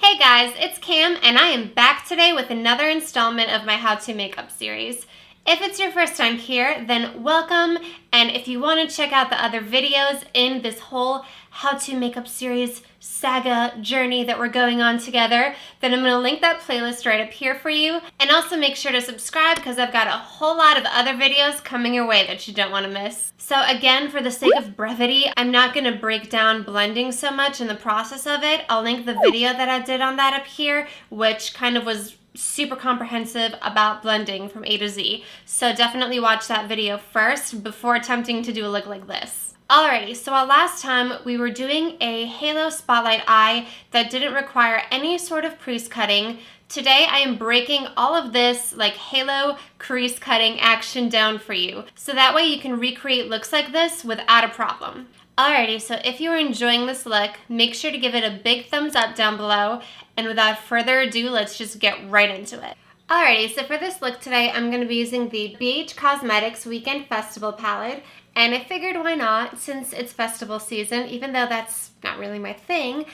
Hey guys, it's Cam and I am back today with another installment of my How to Makeup series. If it's your first time here, then welcome, and if you want to check out the other videos in this whole How to Makeup series saga journey that we're going on together, then I'm going to link that playlist right up here for you. And also make sure to subscribe because I've got a whole lot of other videos coming your way that you don't want to miss. So again, for the sake of brevity, I'm not going to break down blending so much in the process of it. I'll link the video that I did on that up here, which kind of was super comprehensive about blending from A to Z. So definitely watch that video first before attempting to do a look like this. Alrighty, so last time we were doing a halo spotlight eye that didn't require any sort of crease cutting. Today I am breaking all of this like halo crease cutting action down for you, so that way you can recreate looks like this without a problem. Alrighty, so if you are enjoying this look, make sure to give it a big thumbs up down below, and without further ado, let's just get right into it. Alrighty, so for this look today, I'm going to be using the BH Cosmetics Weekend Festival palette, and I figured why not, since it's festival season, even though that's not really my thing.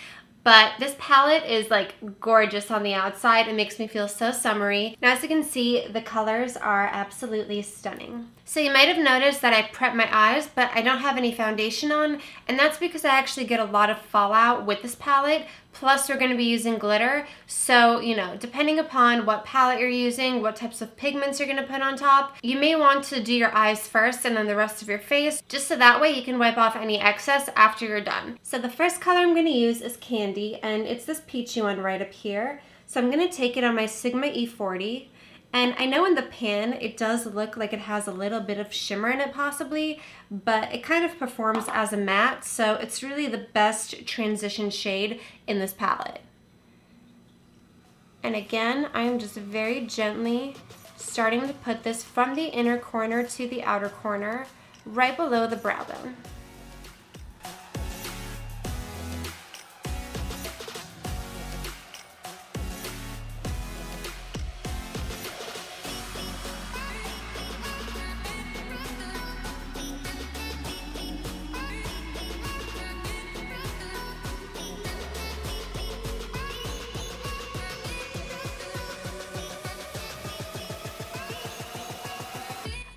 But this palette is like gorgeous on the outside. It makes me feel so summery. Now as you can see, the colors are absolutely stunning. So you might have noticed that I prepped my eyes, but I don't have any foundation on, and that's because I actually get a lot of fallout with this palette. Plus we're going to be using glitter, so you know, depending upon what palette you're using, what types of pigments you're going to put on top, you may want to do your eyes first and then the rest of your face, just so that way you can wipe off any excess after you're done. So the first color I'm going to use is Candy, and it's this peachy one right up here. So I'm going to take it on my Sigma E40. And I know in the pan it does look like it has a little bit of shimmer in it possibly, but it kind of performs as a matte, so it's really the best transition shade in this palette. And again, I am just very gently starting to put this from the inner corner to the outer corner, right below the brow bone.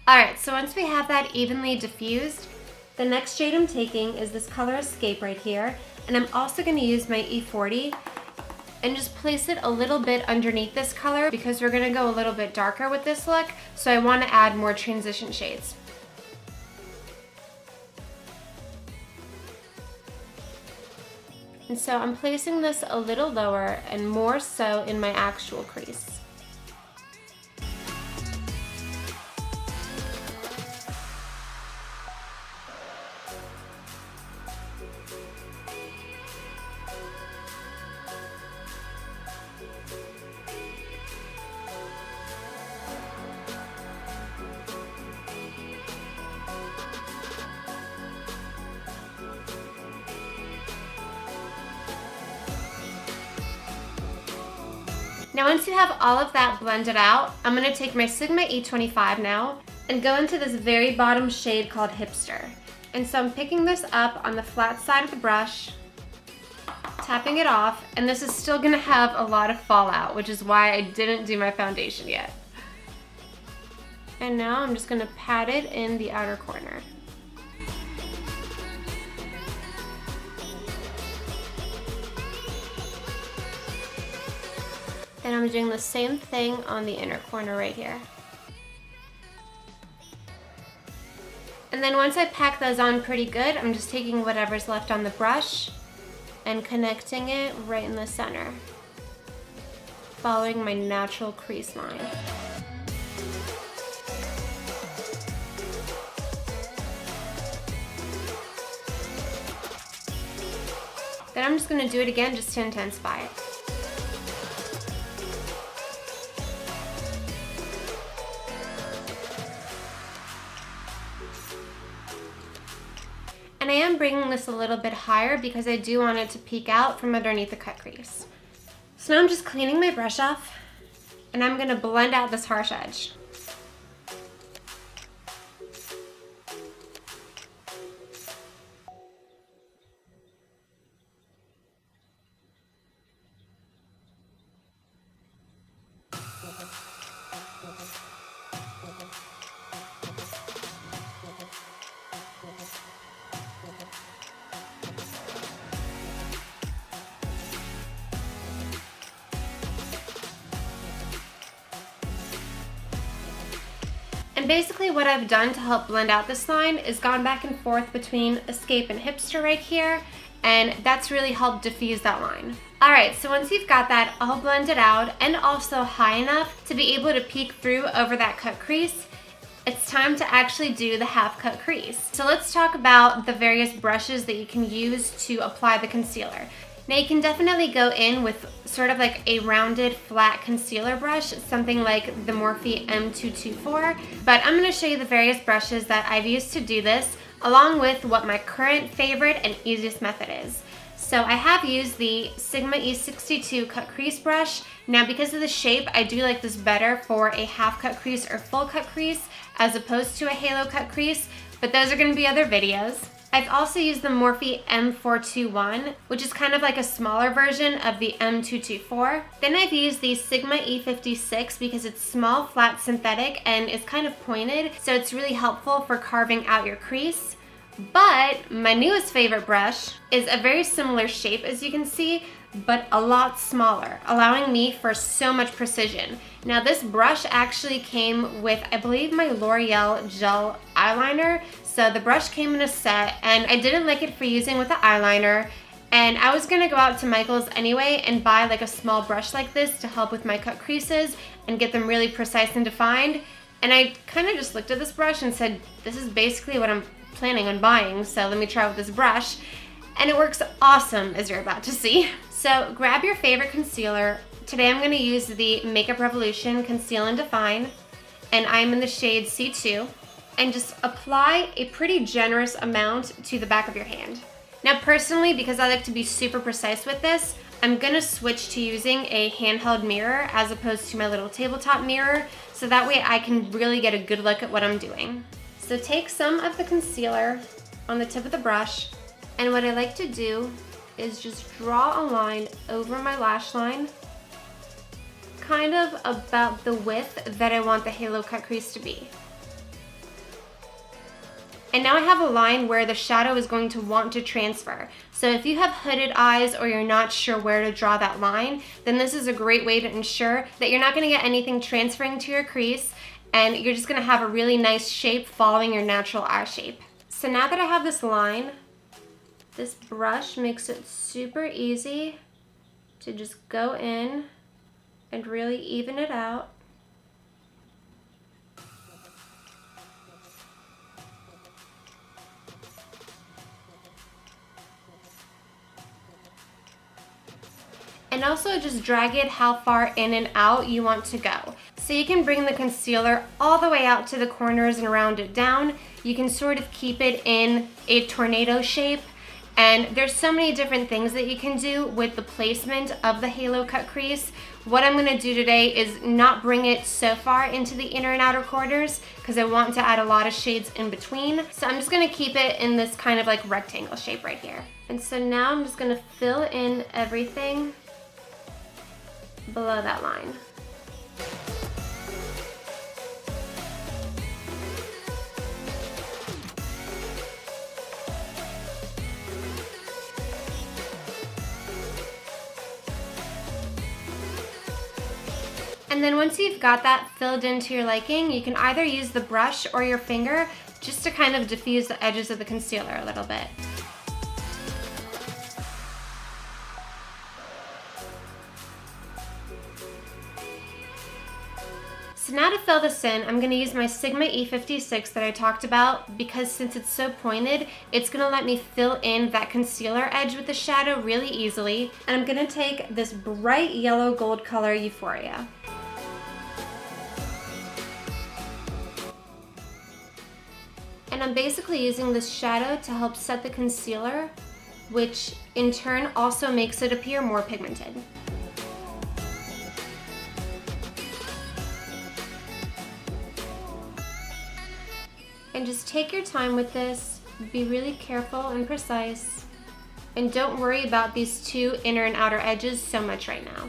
Alright, so once we have that evenly diffused, the next shade I'm taking is this color Escape right here, and I'm also going to use my E40 and just place it a little bit underneath this color because we're going to go a little bit darker with this look, so I want to add more transition shades. And so I'm placing this a little lower and more so in my actual crease. Now once you have all of that blended out, I'm going to take my Sigma E25 now and go into this very bottom shade called Hipster. And so I'm picking this up on the flat side of the brush, tapping it off, and this is still going to have a lot of fallout, which is why I didn't do my foundation yet. And now I'm just going to pat it in the outer corner. And I'm doing the same thing on the inner corner right here. And then once I pack those on pretty good, I'm just taking whatever's left on the brush and connecting it right in the center, following my natural crease line. Then I'm just going to do it again just to intensify it. And I am bringing this a little bit higher because I do want it to peek out from underneath the cut crease. So now I'm just cleaning my brush off, and I'm going to blend out this harsh edge. And basically what I've done to help blend out this line is gone back and forth between Escape and Hipster right here, and that's really helped diffuse that line. Alright, so once you've got that all blended out and also high enough to be able to peek through over that cut crease, it's time to actually do the half cut crease. So let's talk about the various brushes that you can use to apply the concealer. Now you can definitely go in with sort of like a rounded flat concealer brush, something like the Morphe M224, but I'm going to show you the various brushes that I've used to do this, along with what my current favorite and easiest method is. So I have used the Sigma E62 cut crease brush. Now because of the shape, I do like this better for a half cut crease or full cut crease as opposed to a halo cut crease, but those are going to be other videos. I've also used the Morphe M421, which is kind of like a smaller version of the M224. Then I've used the Sigma E56 because it's small, flat, synthetic, and it's kind of pointed, so it's really helpful for carving out your crease. But my newest favorite brush is a very similar shape, as you can see, but a lot smaller, allowing me for so much precision. Now this brush actually came with, I believe, my L'Oreal gel eyeliner. So the brush came in a set, and I didn't like it for using with the eyeliner, and I was gonna go out to Michael's anyway and buy like a small brush like this to help with my cut creases and get them really precise and defined. And I kind of just looked at this brush and said, this is basically what I'm planning on buying, so let me try with this brush. And it works awesome, as you're about to see. So grab your favorite concealer. Today I'm gonna use the Makeup Revolution Conceal and Define, and I'm in the shade C2. And just apply a pretty generous amount to the back of your hand. Now personally, because I like to be super precise with this, I'm gonna switch to using a handheld mirror as opposed to my little tabletop mirror, so that way I can really get a good look at what I'm doing. So take some of the concealer on the tip of the brush, and what I like to do is just draw a line over my lash line, kind of about the width that I want the halo cut crease to be. And now I have a line where the shadow is going to want to transfer. So if you have hooded eyes or you're not sure where to draw that line, then this is a great way to ensure that you're not gonna get anything transferring to your crease, and you're just gonna have a really nice shape following your natural eye shape. So now that I have this line, this brush makes it super easy to just go in and really even it out. And also just drag it how far in and out you want to go. So you can bring the concealer all the way out to the corners and round it down. You can sort of keep it in a tornado shape. And there's so many different things that you can do with the placement of the halo cut crease. What I'm gonna do today is not bring it so far into the inner and outer corners because I want to add a lot of shades in between. So I'm just gonna keep it in this kind of like rectangle shape right here. And so now I'm just gonna fill in everything below that line. And then once you've got that filled into your liking, you can either use the brush or your finger just to kind of diffuse the edges of the concealer a little bit. So now to fill this in, I'm gonna use my Sigma E56 that I talked about, because since it's so pointed, it's gonna let me fill in that concealer edge with the shadow really easily. And I'm gonna take this bright yellow gold color Euphoria. And I'm basically using this shadow to help set the concealer, which in turn also makes it appear more pigmented. And just take your time with this, be really careful and precise, and don't worry about these two inner and outer edges so much right now.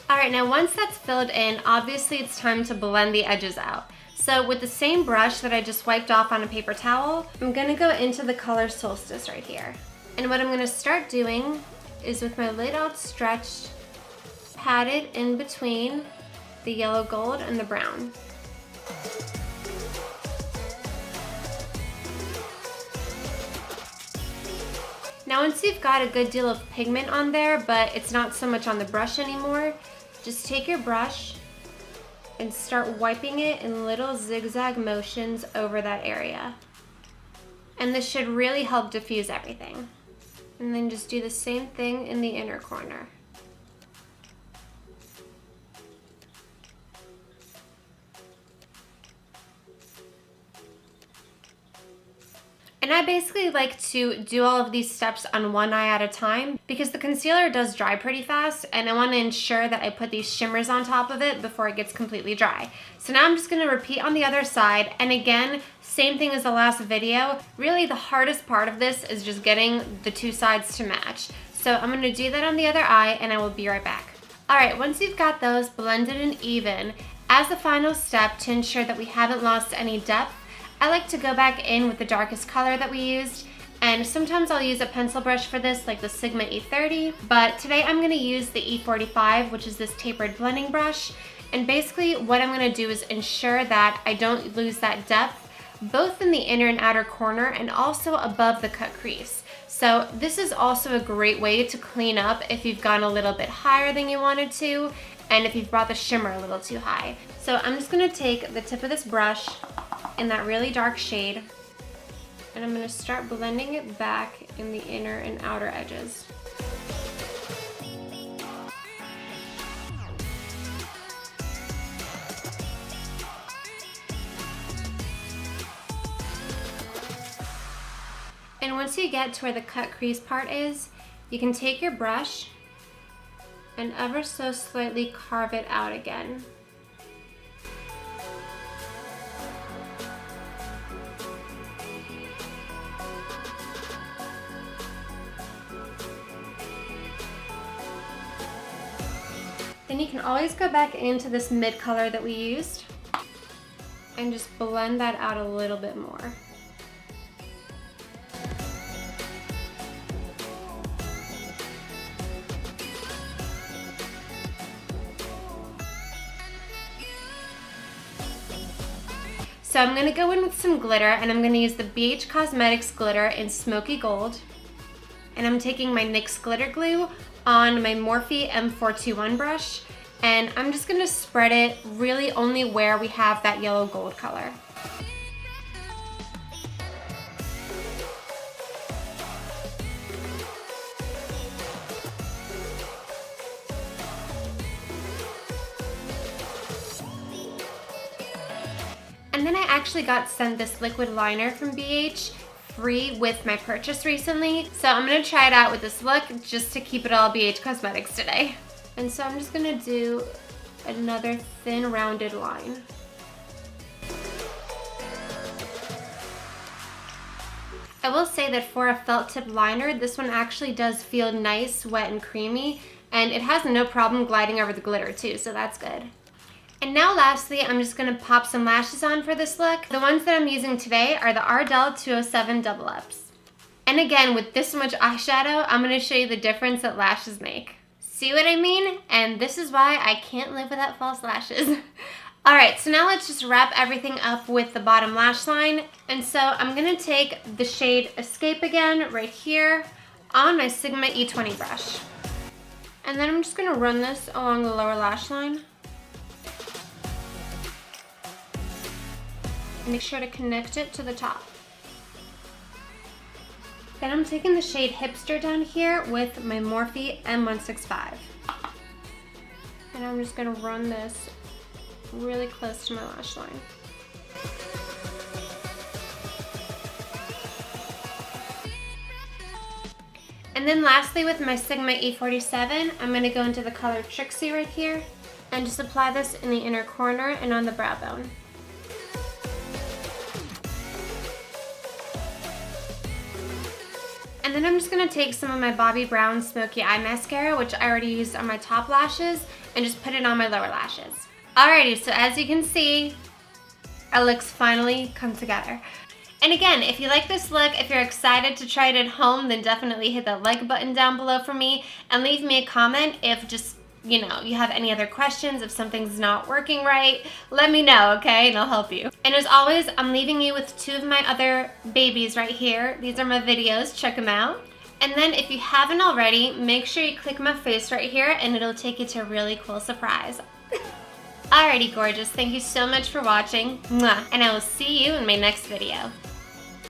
Alright, now once that's filled in, obviously it's time to blend the edges out. So with the same brush that I just wiped off on a paper towel, I'm gonna go into the color Solstice right here. And what I'm gonna start doing is with my lid outstretched, pat it in between the yellow gold and the brown. Now once you've got a good deal of pigment on there, but it's not so much on the brush anymore, just take your brush and start wiping it in little zigzag motions over that area. And this should really help diffuse everything. And then just do the same thing in the inner corner. And I basically like to do all of these steps on one eye at a time because the concealer does dry pretty fast and I want to ensure that I put these shimmers on top of it before it gets completely dry. So now I'm just going to repeat on the other side, and again, same thing as the last video. Really the hardest part of this is just getting the two sides to match. So I'm going to do that on the other eye and I will be right back. Alright, once you've got those blended and even, as the final step to ensure that we haven't lost any depth, I like to go back in with the darkest color that we used, and sometimes I'll use a pencil brush for this, like the Sigma E30, but today I'm going to use the E45, which is this tapered blending brush, and basically what I'm going to do is ensure that I don't lose that depth, both in the inner and outer corner and also above the cut crease. So this is also a great way to clean up if you've gone a little bit higher than you wanted to, and if you've brought the shimmer a little too high. So I'm just going to take the tip of this brush in that really dark shade, and I'm going to start blending it back in the inner and outer edges. And once you get to where the cut crease part is, you can take your brush and ever so slightly carve it out again. Then you can always go back into this mid color that we used and just blend that out a little bit more. So I'm going to go in with some glitter, and I'm going to use the BH Cosmetics glitter in Smoky Gold. And I'm taking my NYX glitter glue on my Morphe M421 brush, and I'm just going to spread it really only where we have that yellow gold color. And then I actually got sent this liquid liner from BH free with my purchase recently. So I'm going to try it out with this look just to keep it all BH Cosmetics today. And so I'm just going to do another thin rounded line. I will say that for a felt tip liner, this one actually does feel nice, wet, and creamy. And it has no problem gliding over the glitter too, so that's good. And now lastly, I'm just going to pop some lashes on for this look. The ones that I'm using today are the Ardell 207 Double Ups. And again, with this much eyeshadow, I'm going to show you the difference that lashes make. See what I mean? And this is why I can't live without false lashes. Alright, so now let's just wrap everything up with the bottom lash line. And so I'm going to take the shade Escape again, right here, on my Sigma E20 brush. And then I'm just going to run this along the lower lash line. Make sure to connect it to the top. Then I'm taking the shade Hipster down here with my Morphe M165. And I'm just going to run this really close to my lash line. And then lastly, with my Sigma E47, I'm going to go into the color Trixie right here and just apply this in the inner corner and on the brow bone. And then I'm just going to take some of my Bobbi Brown Smokey Eye Mascara, which I already used on my top lashes, and just put it on my lower lashes. Alrighty, so as you can see, our looks finally come together. And again, if you like this look, if you're excited to try it at home, then definitely hit that like button down below for me and leave me a comment if just, you know, you have any other questions, if something's not working right, let me know, okay? And I'll help you. And as always, I'm leaving you with 2 of my other babies right here. These are my videos, check them out. And then if you haven't already, make sure you click my face right here and it'll take you to a really cool surprise. Alrighty, gorgeous. Thank you so much for watching. Mwah. And I will see you in my next video.